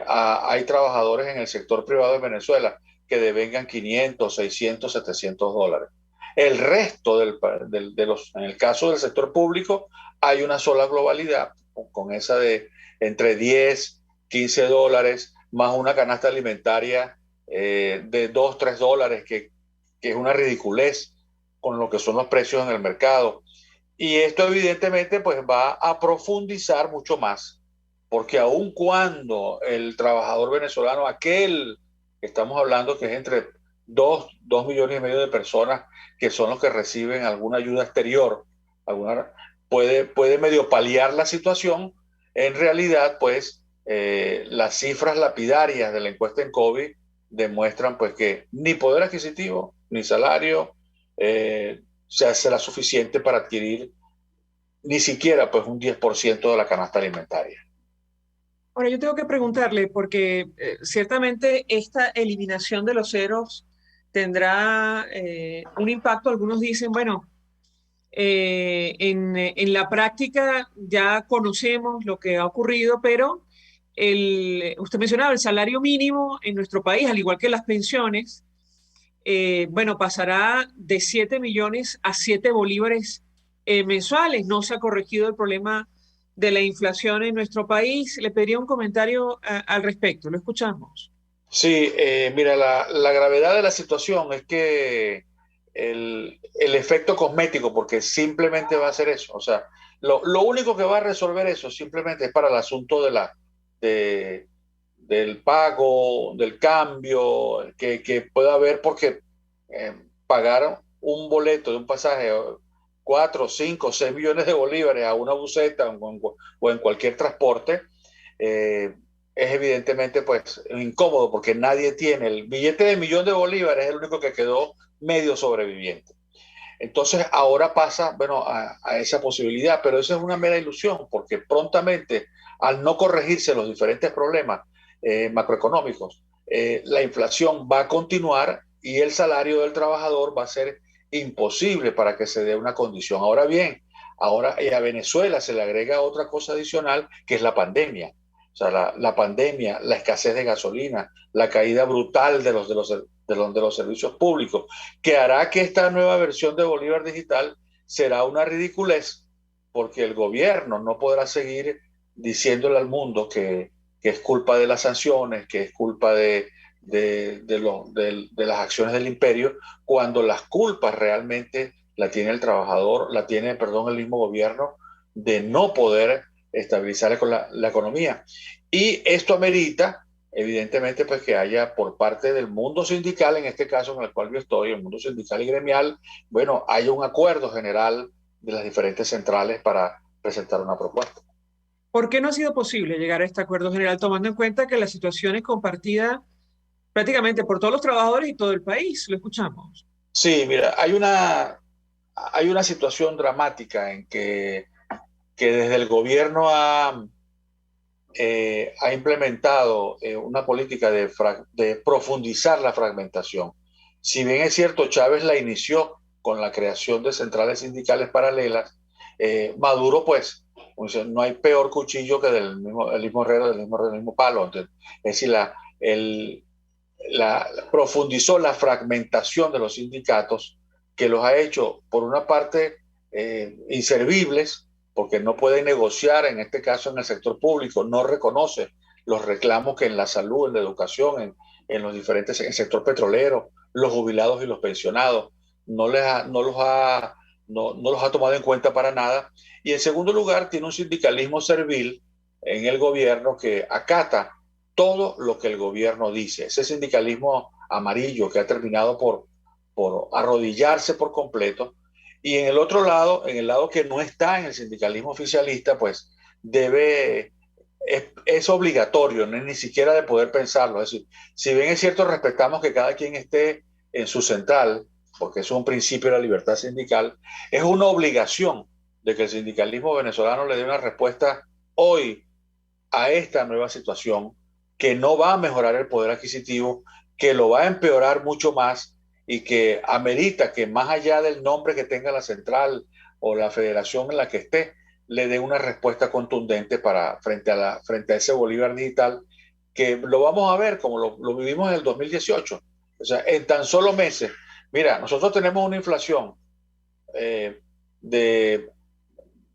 Hay trabajadores en el sector privado de Venezuela que devengan $500, $600, $700. El resto en el caso del sector público, hay una sola globalidad, con esa de entre 10, $15, más una canasta alimentaria de $2, $3, que es una ridiculez con lo que son los precios en el mercado. Y esto evidentemente pues va a profundizar mucho más, porque aun cuando el trabajador venezolano, aquel que estamos hablando que es entre 2 millones y medio de personas, que son los que reciben alguna ayuda exterior, puede medio paliar la situación, en realidad pues las cifras lapidarias de la encuesta en COVID demuestran pues que ni poder adquisitivo ni salario será suficiente para adquirir ni siquiera pues un 10% de la canasta alimentaria. Ahora yo tengo que preguntarle, porque ciertamente esta eliminación de los ceros tendrá un impacto. Algunos dicen, bueno, en la práctica ya conocemos lo que ha ocurrido, pero usted mencionaba el salario mínimo en nuestro país, al igual que las pensiones, bueno, pasará de 7 millones a 7 bolívares mensuales. No se ha corregido el problema de la inflación en nuestro país. Le pediría un comentario al respecto. Lo escuchamos. Sí, mira, la gravedad de la situación es que el efecto cosmético, porque simplemente va a ser eso, o sea, lo único que va a resolver eso simplemente es para el asunto del pago, del cambio que pueda haber, porque pagar un boleto de un pasaje 4, 5, 6 millones de bolívares a una buseta o en cualquier transporte, es evidentemente pues incómodo, porque nadie tiene el billete de $1.000.000, es el único que quedó medio sobreviviente. Entonces ahora pasa, bueno, a esa posibilidad, pero eso es una mera ilusión, porque prontamente, al no corregirse los diferentes problemas macroeconómicos, la inflación va a continuar y el salario del trabajador va a ser imposible para que se dé una condición. Ahora bien, ahora a Venezuela se le agrega otra cosa adicional, que es la pandemia. O sea, la pandemia, la escasez de gasolina, la caída brutal de los servicios públicos, que hará que esta nueva versión de Bolívar Digital será una ridiculez, porque el gobierno no podrá seguir diciéndole al mundo que es culpa de las sanciones, que es culpa de las acciones del imperio, cuando las culpas realmente la tiene el trabajador, la tiene, perdón, el mismo gobierno, de no poder estabilizar la economía. Y esto amerita, evidentemente, pues que haya por parte del mundo sindical, en este caso en el cual yo estoy, el mundo sindical y gremial, bueno, haya un acuerdo general de las diferentes centrales para presentar una propuesta. ¿Por qué no ha sido posible llegar a este acuerdo general, tomando en cuenta que la situación es compartida prácticamente por todos los trabajadores y todo el país? Lo escuchamos. Sí, mira, hay una situación dramática en que desde el gobierno ha implementado una política de profundizar la fragmentación. Si bien es cierto, Chávez la inició con la creación de centrales sindicales paralelas, Maduro, pues, no hay peor cuchillo que el mismo herrero del mismo palo. Entonces, es decir, profundizó la fragmentación de los sindicatos, que los ha hecho, por una parte, inservibles, porque no pueden negociar, en este caso en el sector público, no reconoce los reclamos que en la salud, en la educación, en los diferentes, en el sector petrolero, los jubilados y los pensionados, no los ha tomado en cuenta para nada. Y en segundo lugar, tiene un sindicalismo servil en el gobierno que acata todo lo que el gobierno dice. Ese sindicalismo amarillo que ha terminado por arrodillarse por completo. Y en el otro lado, en el lado que no está en el sindicalismo oficialista, pues es obligatorio, no es ni siquiera de poder pensarlo. Es decir, si bien es cierto, respetamos que cada quien esté en su central, porque eso es un principio de la libertad sindical, es una obligación de que el sindicalismo venezolano le dé una respuesta hoy a esta nueva situación, que no va a mejorar el poder adquisitivo, que lo va a empeorar mucho más, y que amerita que más allá del nombre que tenga la central o la federación en la que esté, le dé una respuesta contundente frente a ese Bolívar digital, que lo vamos a ver como lo vivimos en el 2018. O sea, en tan solo meses. Mira, nosotros tenemos una inflación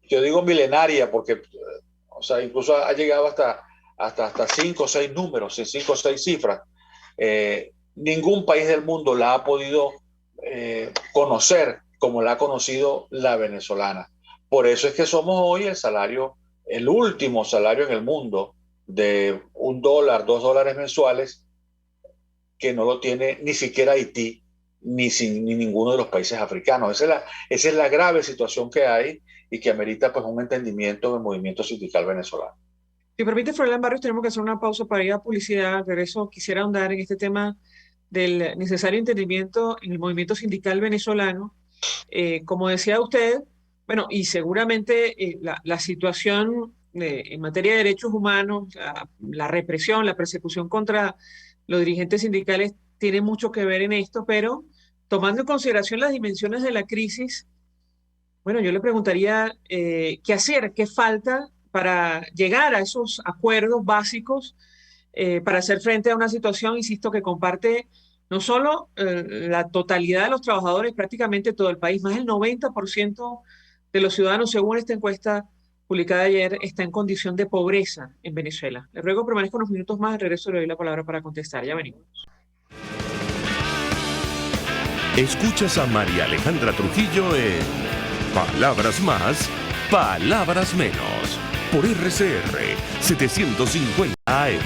yo digo milenaria, porque o sea, incluso ha llegado hasta 5 o 6 números, 5 o 6 cifras. Ningún país del mundo la ha podido conocer como la ha conocido la venezolana. Por eso es que somos hoy el último salario en el mundo de $1, $2 mensuales, que no lo tiene ni siquiera Haití ni ninguno de los países africanos. Esa es la grave situación que hay y que amerita pues un entendimiento del movimiento sindical venezolano. Si permite, Froilán Barrios, tenemos que hacer una pausa para ir a publicidad. Al regreso quisiera ahondar en este tema del necesario entendimiento en el movimiento sindical venezolano. Como decía usted, bueno, y seguramente la situación en materia de derechos humanos, la represión, la persecución contra los dirigentes sindicales tiene mucho que ver en esto, pero tomando en consideración las dimensiones de la crisis, bueno, yo le preguntaría qué hacer, qué falta para llegar a esos acuerdos básicos para hacer frente a una situación, insisto, que comparte no solo la totalidad de los trabajadores, prácticamente todo el país, más del 90% de los ciudadanos, según esta encuesta publicada ayer, está en condición de pobreza en Venezuela. Le ruego permanezca unos minutos más, al regreso le doy la palabra para contestar. Ya venimos. Escuchas a María Alejandra Trujillo en Palabras Más, Palabras Menos, por RCR 750 AM.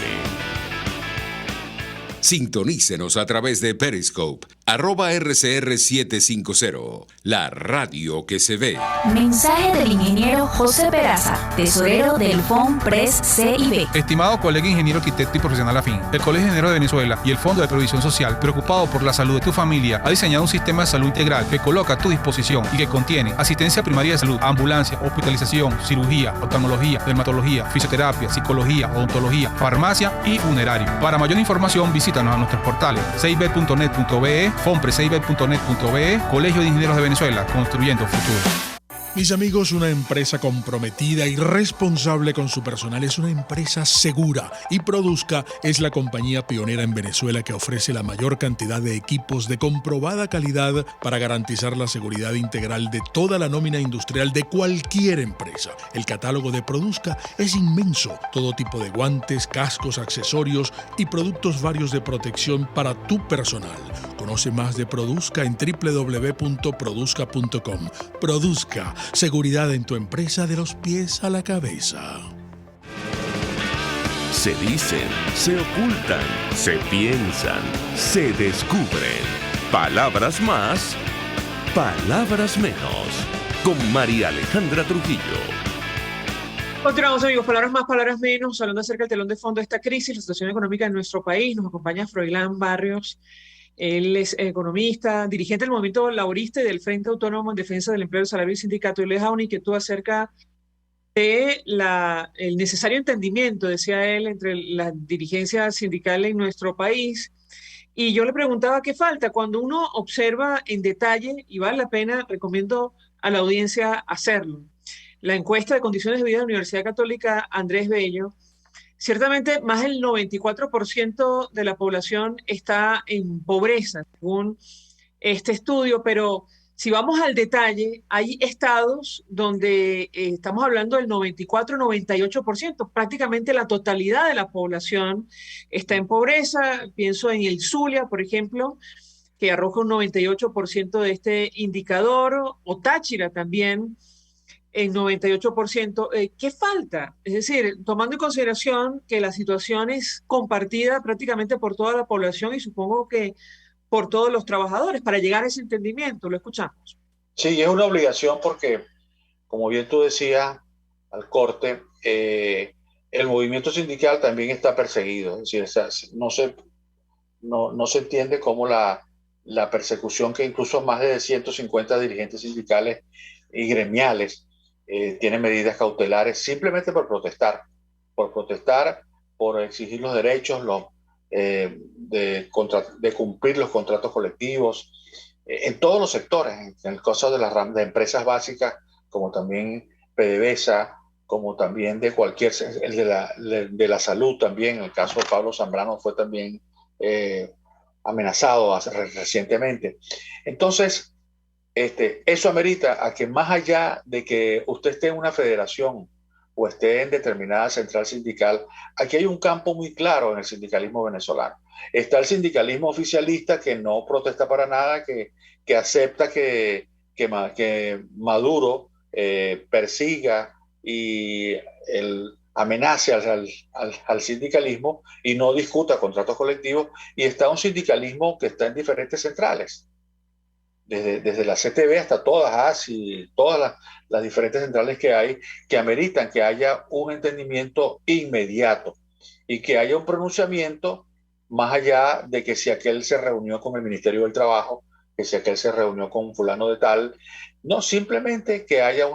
Sintonícenos a través de Periscope, @RCR750, la radio que se ve. Mensaje del ingeniero José Peraza, tesorero del FONPRES CIB. Estimado colega ingeniero arquitecto y profesional afín, el Colegio de Ingenieros de Venezuela y el Fondo de Previsión Social, preocupado por la salud de tu familia, ha diseñado un sistema de salud integral que coloca a tu disposición y que contiene asistencia primaria de salud, ambulancia, hospitalización, cirugía, oftalmología, dermatología, fisioterapia, psicología, odontología, farmacia y funerario. Para mayor información, visítanos a nuestros portales cib.net.be, fonprescib.net.be, Colegio de Ingenieros de Venezuela, construyendo futuro. Mis amigos, una empresa comprometida y responsable con su personal es una empresa segura, y Produzca es la compañía pionera en Venezuela que ofrece la mayor cantidad de equipos de comprobada calidad para garantizar la seguridad integral de toda la nómina industrial de cualquier empresa. El catálogo de Produzca es inmenso, todo tipo de guantes, cascos, accesorios y productos varios de protección para tu personal. Conoce más de Produzca en www.produzca.com. Produzca, seguridad en tu empresa de los pies a la cabeza. Se dicen, se ocultan, se piensan, se descubren. Palabras más, palabras menos. Con María Alejandra Trujillo. Continuamos, amigos. Palabras más, palabras menos. Hablando acerca del telón de fondo de esta crisis, la situación económica en nuestro país. Nos acompaña Froilán Barrios. Él es economista, dirigente del movimiento laborista y del Frente Autónomo en Defensa del Empleo, del Salario y Sindicato. Y le deja una inquietud acerca de el necesario entendimiento, decía él, entre la dirigencia sindical en nuestro país. Y yo le preguntaba qué falta. Cuando uno observa en detalle, y vale la pena, recomiendo a la audiencia hacerlo, la encuesta de condiciones de vida de la Universidad Católica Andrés Bello, ciertamente más del 94% de la población está en pobreza, según este estudio, pero Si vamos al detalle, hay estados donde estamos hablando del 94-98%, prácticamente la totalidad de la población está en pobreza. Pienso en el Zulia, por ejemplo, que arroja un 98% de este indicador, o Táchira también, en 98%. ¿Qué falta? Es decir, tomando en consideración que la situación es compartida prácticamente por toda la población y supongo que por todos los trabajadores, para llegar a ese entendimiento. Lo escuchamos. Sí, es una obligación porque, como bien tú decías al corte, el movimiento sindical también está perseguido. Es decir, no se entiende cómo la persecución que incluso más de 150 dirigentes sindicales y gremiales tienen medidas cautelares simplemente por protestar, por exigir los derechos, de cumplir los contratos colectivos en todos los sectores, en el caso de empresas básicas, como también PDVSA, como también de cualquier, de la salud también. En el caso de Pablo Zambrano fue también amenazado recientemente. Entonces, eso amerita a que, más allá de que usted esté en una federación o esté en determinada central sindical, aquí hay un campo muy claro en el sindicalismo venezolano. Está el sindicalismo oficialista, que no protesta para nada, que acepta que Maduro persiga y amenace al sindicalismo y no discuta contratos colectivos. Y está un sindicalismo que está en diferentes centrales, desde la CTV hasta todas ASI, todas las diferentes centrales que hay, que ameritan que haya un entendimiento inmediato y que haya un pronunciamiento, más allá de que si aquel se reunió con el Ministerio del Trabajo, que si aquel se reunió con fulano de tal. No, simplemente que haya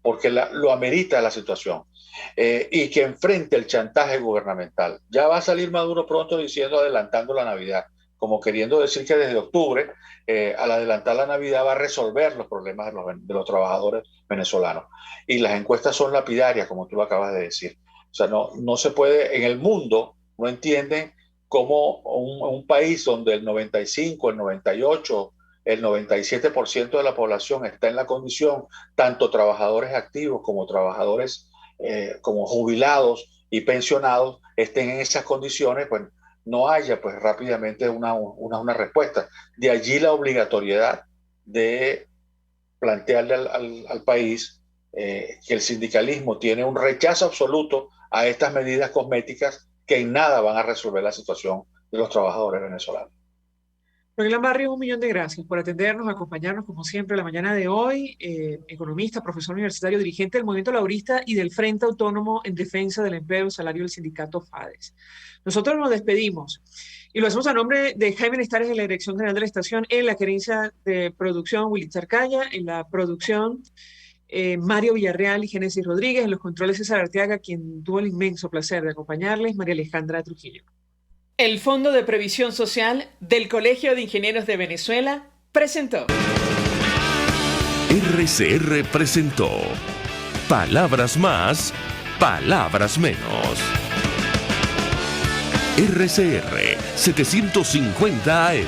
porque lo amerita la situación, y que enfrente el chantaje gubernamental. Ya va a salir Maduro pronto diciendo, adelantando la Navidad, como queriendo decir que desde octubre, al adelantar la Navidad, va a resolver los problemas de los trabajadores venezolanos. Y las encuestas son lapidarias, como tú lo acabas de decir. O sea, no se puede, en el mundo, no entienden cómo un país donde el 95, el 98, el 97% de la población está en la condición, tanto trabajadores activos como trabajadores como jubilados y pensionados, estén en esas condiciones, pues no haya pues rápidamente una respuesta. De allí la obligatoriedad de plantearle al país que el sindicalismo tiene un rechazo absoluto a estas medidas cosméticas que en nada van a resolver la situación de los trabajadores venezolanos. Rogelán Barrios, 1.000.000 de gracias por atendernos, acompañarnos como siempre la mañana de hoy. Economista, profesor universitario, dirigente del Movimiento Laborista y del Frente Autónomo en Defensa del Empleo y el Salario del sindicato FADES. Nosotros nos despedimos y lo hacemos a nombre de Jaime Nestares de la Dirección General de la Estación, en la gerencia de producción Willy Charcaya, en la producción Mario Villarreal y Génesis Rodríguez, en los controles César Arteaga, quien tuvo el inmenso placer de acompañarles, María Alejandra Trujillo. El Fondo de Previsión Social del Colegio de Ingenieros de Venezuela presentó. RCR presentó Palabras Más, Palabras Menos. RCR 750 AM.